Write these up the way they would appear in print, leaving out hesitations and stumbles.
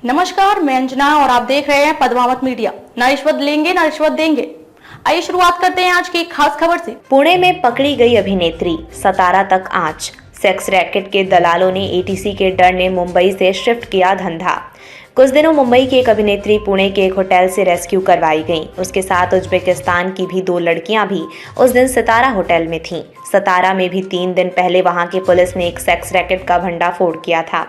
नमस्कार, मैं अंजना और आप देख रहे हैं पद्मावत मीडिया। न रिश्वत लेंगे न रिश्वत देंगे। आइए शुरुआत करते हैं आज की खास खबर से। पुणे में पकड़ी गई अभिनेत्री, सतारा तक आंच। सेक्स रैकेट के दलालों ने एटीसी के डर ने मुंबई से शिफ्ट किया धंधा। कुछ दिनों मुंबई की एक अभिनेत्री पुणे के एक होटल से रेस्क्यू करवाई गई। उसके साथ उज्बेकिस्तान की भी 2 लड़कियां भी उस दिन सितारा होटल में थीं। सतारा में भी 3 दिन पहले वहां की पुलिस ने एक सेक्स रैकेट का भंडाफोड़ किया था।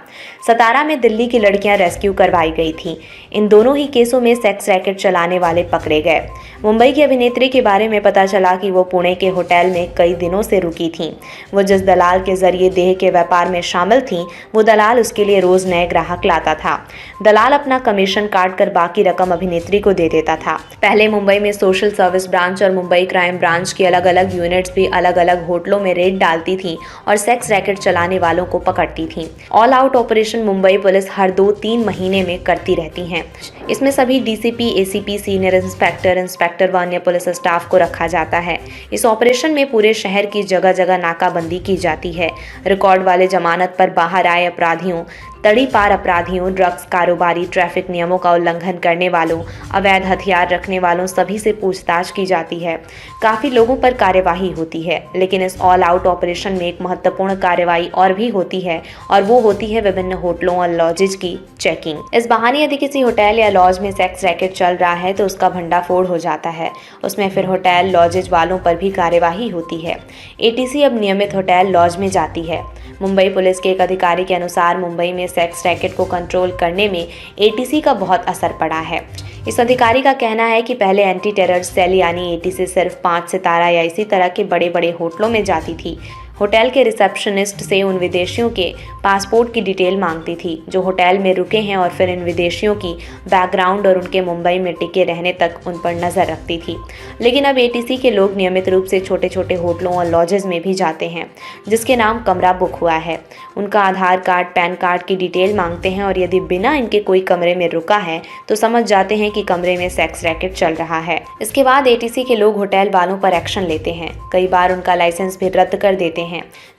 सतारा में दिल्ली की लड़कियां रेस्क्यू करवाई गई थीं। इन दोनों ही केसों में सेक्स रैकेट चलाने वाले पकड़े गए। मुंबई की अभिनेत्री के बारे में पता चला कि वो पुणे के होटल में कई दिनों से रुकी थीं। वो जिस दलाल के जरिए देह के व्यापार में शामिल थीं, वो दलाल उसके लिए रोज नए ग्राहक लाता था। दलाल अपना कमीशन काट कर बाकी रकम अभिनेत्री को दे देता था। पहले मुंबई में सोशल सर्विस ब्रांच और मुंबई क्राइम ब्रांच की अलग अलग यूनिट्स भी अलग अलग होटलों में रेड डालती थी और सेक्स रैकेट चलाने वालों को पकड़ती थी। All out operation Mumbai police हर 2-3 महीने में करती रहती है। इसमें सभी DCP, ACP, senior inspector, inspector व अन्य पुलिस स्टाफ को रखा जाता है। इस ऑपरेशन में पूरे शहर की जगह जगह नाकाबंदी की जाती है। रिकॉर्ड वाले जमानत पर बाहर आए अपराधियों, तड़ी पार अपराधियों, ड्रग्स कारोबारी, ट्रैफिक नियमों का उल्लंघन करने वालों, अवैध हथियार रखने वालों सभी से पूछताछ की जाती है। काफ़ी लोगों पर कार्यवाही होती है, लेकिन इस ऑल आउट ऑपरेशन में एक महत्वपूर्ण कार्यवाही और भी होती है और वो होती है विभिन्न होटलों और लॉजेज की चेकिंग। इस बहाने यदि किसी होटल या लॉज में सेक्स रैकेट चल रहा है तो उसका भंडाफोड़ हो जाता है। उसमें फिर होटल लॉजेज वालों पर भी कार्यवाही होती है। एटीसी अब नियमित होटल लॉज में जाती है। मुंबई पुलिस के एक अधिकारी के अनुसार मुंबई में सेक्स रैकेट को कंट्रोल करने में एटीसी का बहुत असर पड़ा है। इस अधिकारी का कहना है कि पहले एंटी टेरर सेल यानी एटीसी सिर्फ 5 सितारा या इसी तरह के बड़े बड़े होटलों में जाती थी। होटल के रिसेप्शनिस्ट से उन विदेशियों के पासपोर्ट की डिटेल मांगती थी जो होटल में रुके हैं और फिर इन विदेशियों की बैकग्राउंड और उनके मुंबई में टिके रहने तक उन पर नज़र रखती थी। लेकिन अब एटीसी के लोग नियमित रूप से छोटे छोटे होटलों और लॉजेज में भी जाते हैं जिसके नाम कमरा बुक हुआ है। उनका आधार कार्ड, पैन कार्ड की डिटेल मांगते हैं और यदि बिना इनके कोई कमरे में रुका है तो समझ जाते हैं कि कमरे में सेक्स रैकेट चल रहा है। इसके बाद एटीसी के लोग होटल वालों पर एक्शन लेते हैं। कई बार उनका लाइसेंस भी रद्द कर देते हैं।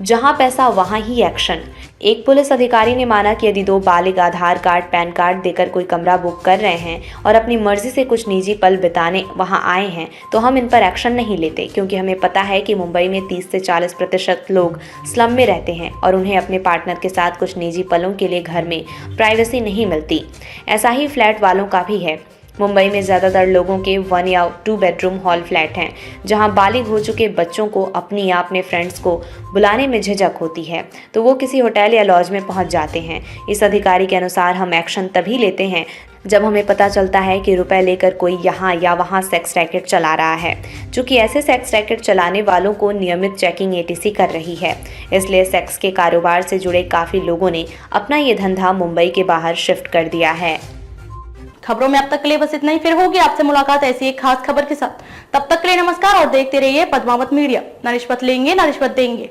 जहां पैसा वहां ही एक्शन। एक पुलिस अधिकारी ने माना कि यदि 2 बालिग आधार कार्ड, पैन कार्ड देकर कोई कमरा बुक कर रहे हैं और अपनी मर्जी से कुछ निजी पल बिताने वहां आए हैं तो हम इन पर एक्शन नहीं लेते, क्योंकि हमें पता है कि मुंबई में 30 से 40% लोग स्लम में रहते हैं और उन्हें अपने पार्टनर के साथ कुछ निजी पलों के लिए घर में प्राइवेसी नहीं मिलती। ऐसा ही फ्लैट वालों का भी है। मुंबई में ज़्यादातर लोगों के 1 या 2 बेडरूम हॉल फ्लैट हैं, जहां बालिग हो चुके बच्चों को अपनी या अपने फ्रेंड्स को बुलाने में झिझक होती है तो वो किसी होटल या लॉज में पहुंच जाते हैं। इस अधिकारी के अनुसार हम एक्शन तभी लेते हैं जब हमें पता चलता है कि रुपए लेकर कोई यहाँ या वहाँ सेक्स रैकेट चला रहा है। चूँकि ऐसे सेक्स रैकेट चलाने वालों को नियमित चेकिंग एटीसी कर रही है, इसलिए सेक्स के कारोबार से जुड़े काफ़ी लोगों ने अपना ये धंधा मुंबई के बाहर शिफ्ट कर दिया है। खबरों में अब तक के लिए बस इतना ही। फिर होगी आपसे मुलाकात ऐसी एक खास खबर के साथ। तब तक के लिए नमस्कार और देखते रहिए पद्मावत मीडिया। न रिश्वत लेंगे न रिश्वत देंगे।